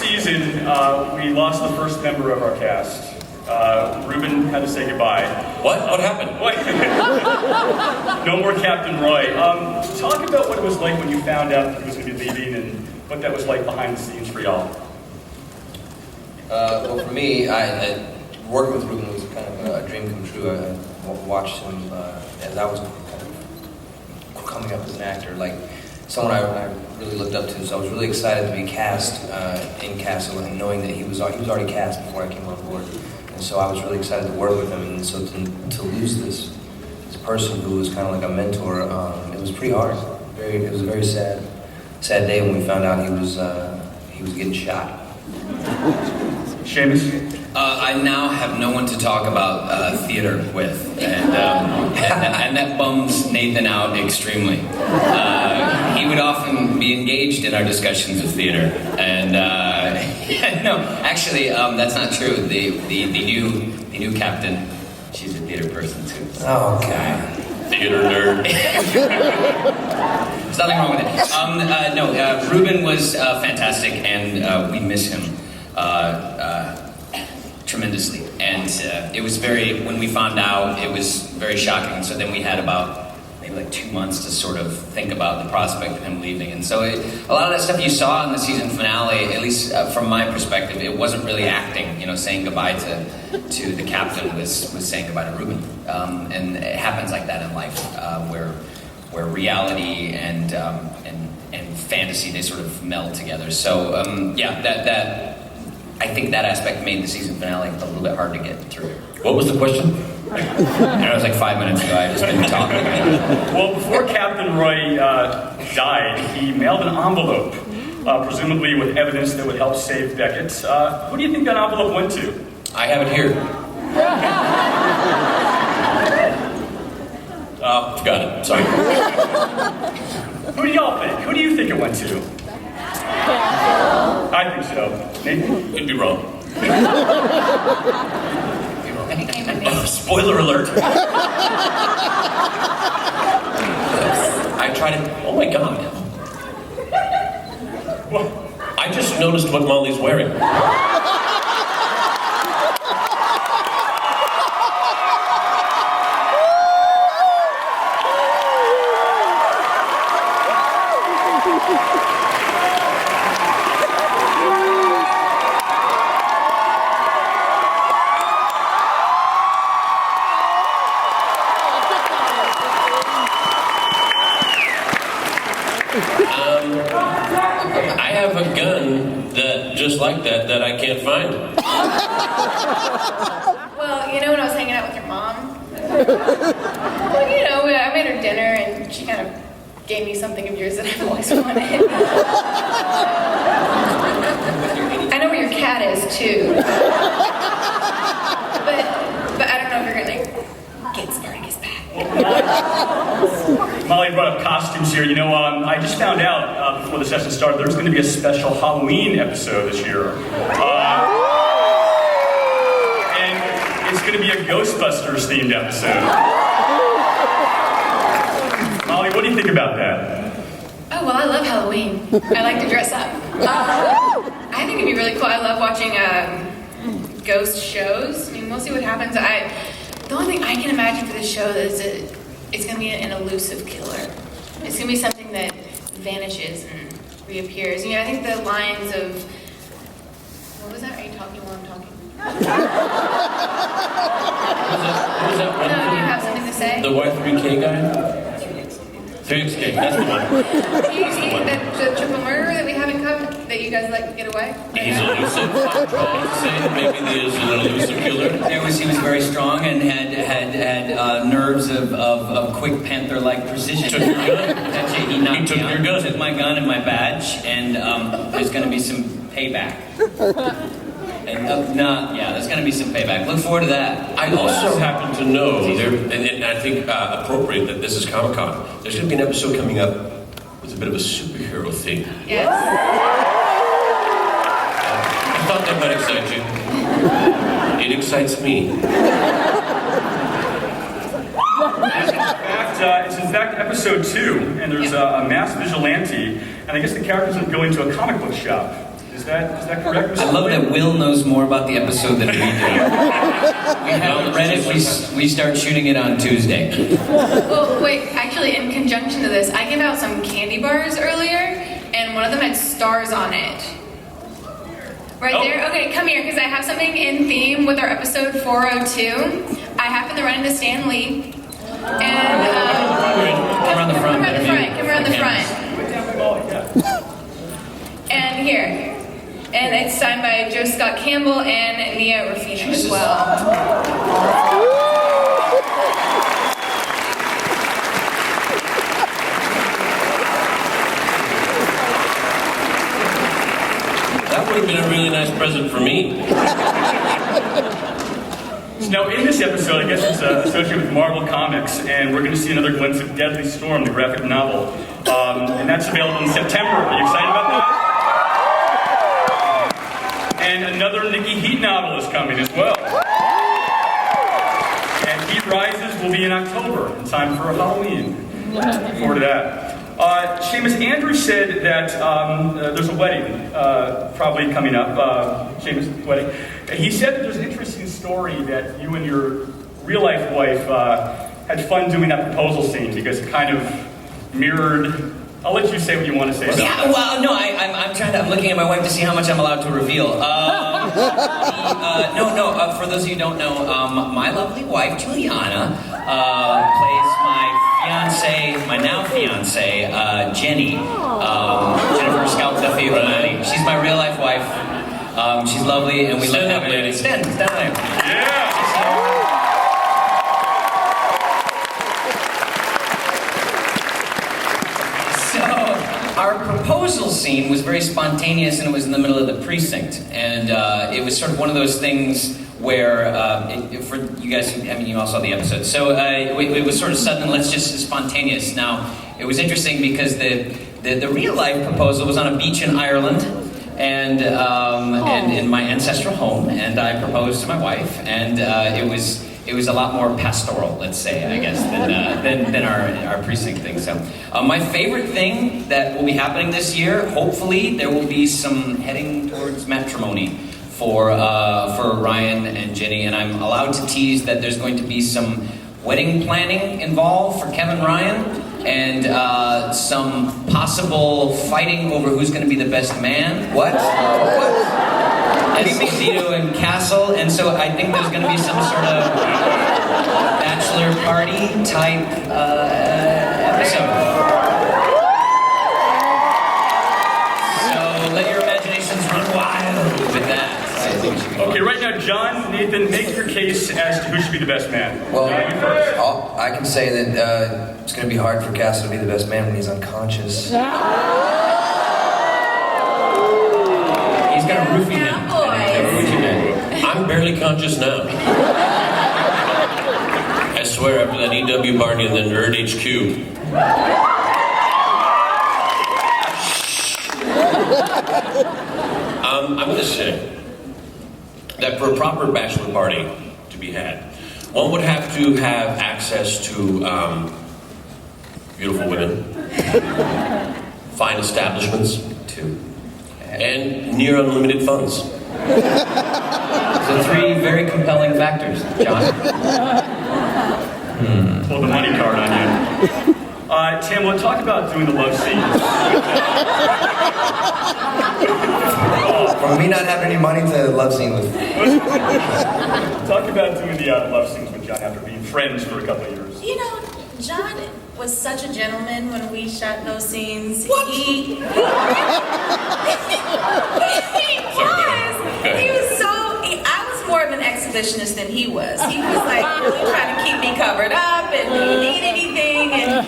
season, we lost the first member of our cast. Ruben had to say goodbye. What? What happened? What? No more Captain Roy. Talk about what it was like when you found out that he was going to be leaving and what that was like behind the scenes for y'all. Well, for me, I working with Ruben was kind of a dream come true. I watched him as I was kind of coming up as an actor, like someone I really looked up to. So I was really excited to be cast in Castle, and knowing that he was already cast before I came on board. And so I was really excited to work with him. And so to lose this person who was kind of like a mentor, it was pretty hard. It was a very sad day when we found out he was getting shot. Seamus? I now have no one to talk about theater with, and that bums Nathan out extremely. He would often be engaged in our discussions of theater, and no, actually, that's not true. The new captain, she's a theater person too. Oh, God. Theater nerd. There's nothing wrong with it. No, Ruben was fantastic, and we miss him tremendously. And it was when we found out, it was very shocking. So then we had about maybe like 2 months to sort of think about the prospect of him leaving. And so a lot of that stuff you saw in the season finale, at least from my perspective, it wasn't really acting. Saying goodbye to the captain was saying goodbye to Ruben. And it happens like that in life, where reality and fantasy, they sort of meld together. So I think that aspect made the season finale a little bit hard to get through. What was the question? It was like 5 minutes ago. I just been talking. Well, before Captain Roy died, he mailed an envelope, presumably with evidence that would help save Beckett. Who do you think that envelope went to? I have it here. Got it. Sorry. Who do y'all think? Who do you think it went to? I think so. Nathan? You'd be wrong. Spoiler alert. I tried it. Oh my God. What? I just noticed what Molly's wearing. I have a gun just like that I can't find. Well, when I was hanging out with your mom, I made her dinner and she kind of gave me something of yours that I've always wanted. I know where your cat is too. But I don't know if you're gonna get Spartacus back. Molly brought up costumes here. I just found out before the session started there's going to be a special Halloween episode this year. And it's going to be a Ghostbusters themed episode. Molly, what do you think about that? Oh, well, I love Halloween. I like to dress up. I think it'd be really cool. I love watching ghost shows. I mean, we'll see what happens. The only thing I can imagine for this show is that it's going to be an elusive killer. It's going to be something that vanishes and reappears. I think the lines of... What was that? Are you talking while I'm talking? Who's that one? No, do you have something to say? The Y3K guy? 3XK, that's the one. The triple murderer that we haven't covered, that you guys like to get away? He's elusive. I'm trying to say that maybe he is an elusive killer. He was very strong and had nerves of quick panther-like precision. Took your gun. That's it. He knocked He took me out. your gun. Took my gun and my badge, and there's going to be some payback. And there's going to be some payback. Look forward to that. I also happen to know, and I think appropriate that this is Comic-Con, there's going to be an episode coming up with a bit of a superhero theme. Yes. I thought that might excite you. It excites me. It's in fact episode 2, and there's a masked vigilante, and I guess the characters go into a comic book shop. Is that correct, Mr. I love that Williams? Will knows more about the episode than we do. We haven't read it. We start shooting it on Tuesday. Well, wait, actually, in conjunction to this, I gave out some candy bars earlier, and one of them had stars on it. Right Oh. there? Okay, come here, because I have something in theme with our episode 402. I happen to run into Stan Lee. And, Come around the front. Come around the front, come around the front. Oh, yeah. And here. And it's signed by Joe Scott Campbell and Nia Rafino as well. That would have been a really nice present for me. So now, in this episode, I guess it's associated with Marvel Comics, and we're going to see another glimpse of Deadly Storm, the graphic novel. And that's available in September. Are you excited about that? And another Nikki Heat novel is coming as well. And Heat Rises will be in October, in time for Halloween. Looking forward to that. Seamus, Andrew said that there's a wedding probably coming up, Seamus' wedding. And he said that there's an interesting story that you and your real-life wife had fun doing that proposal scene because it kind of mirrored... I'll let you say what you want to say. Yeah, well, no, I'm looking at my wife to see how much I'm allowed to reveal. For those of you who don't know, my lovely wife, Juliana, plays my now fiance, Jenny, Jennifer Scout Duffy Ronani. She's my real life wife. She's lovely, and we love having her. Stand there. Yeah! Our proposal scene was very spontaneous, and it was in the middle of the precinct. And it was sort of one of those things where, for you guys, you all saw the episode. So it was sort of sudden, let's just spontaneous. Now, it was interesting because the real life proposal was on a beach in Ireland, and in my ancestral home, and I proposed to my wife, and it was a lot more pastoral, let's say, I guess, than our precinct thing. So, my favorite thing that will be happening this year, hopefully, there will be some heading towards matrimony for Ryan and Jenny, and I'm allowed to tease that there's going to be some wedding planning involved for Kevin Ryan, and some possible fighting over who's going to be the best man. What? Esposito and Castle, and so I think there's going to be some sort of bachelor party type episode. So let your imaginations run wild with that. I think it should be fun. Okay, right now, John, Nathan, make your case as to who should be the best man. Well, You first. I can say that it's going to be hard for Castle to be the best man when he's unconscious. He's got a roofie now. I'm barely conscious now. I swear, after that E.W. Barney and then Nerd HQ. I'm going to say that for a proper bachelor party to be had, one would have to have access to beautiful women, fine establishments, and near unlimited funds. So 3 very compelling factors, John. Pull the money card on you. Tim, let's talk about doing the love scenes. From me not having any money to love scene with. Talk about doing the love scenes with John after being friends for a couple of years. You know, John was such a gentleman when we shot those scenes. What? He was. He was so. I was more of an exhibitionist than he was. He was like really trying to keep me covered up and do you need anything. And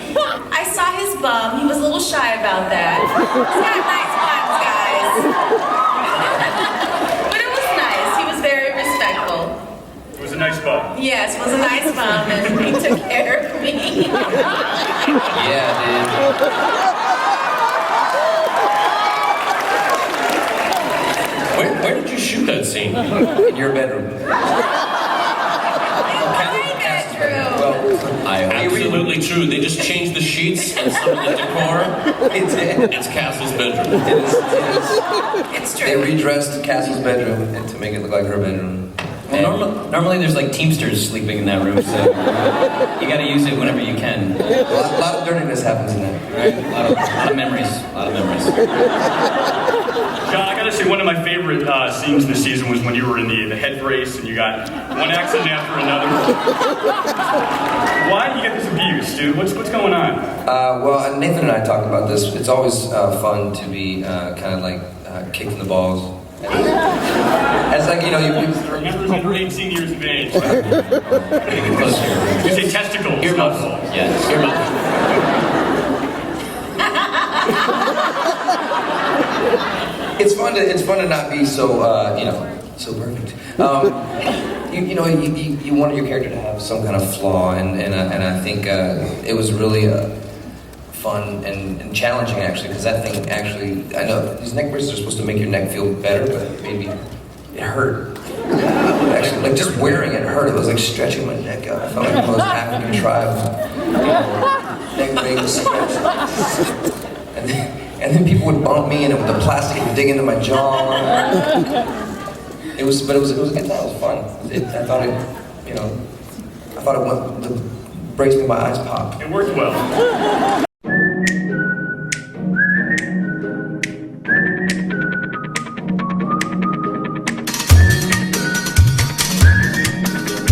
I saw his bum. He was a little shy about that. He's got nice bums, guys. But it was nice. He was very respectful. It was a nice bum. Yes, it was a nice bum, and he took care of me. Yeah, dude. Where did you shoot that scene? In your bedroom. My bedroom. Well, I hope we absolutely true. They just changed the sheets and some of the decor. It's It's Castle's bedroom. It's They true. redressed Castle's bedroom and to make it look like her bedroom. Well, normally there's like Teamsters sleeping in that room, so you gotta use it whenever you can. A lot of dirtiness happens in there. Right? A lot of memories. A lot of memories. John, I gotta say, one of my favorite scenes this season was when you were in the head race and you got one accident after another. Why do you get this abuse, dude? What's going on? Well, Nathan and I talked about this. It's always fun to be kind of like kicked in the balls. It's like, you know, you Remember under 18 years of age. Close here. You say testicles. Earmuffs. Yes. Earmuffs. it's fun to not be so so perfect. You want your character to have some kind of flaw, and I think it was really fun and challenging actually, because that thing actually, I know these neck braces are supposed to make your neck feel better, but maybe it hurt. Actually, like just wearing it hurt. It was like stretching my neck out. I felt like I was African tribe. Neck rings stretched. And then people would bump me, and the plastic would dig into my jaw. It was a good time. It was fun. I thought it went. The brace made my eyes pop. It worked well.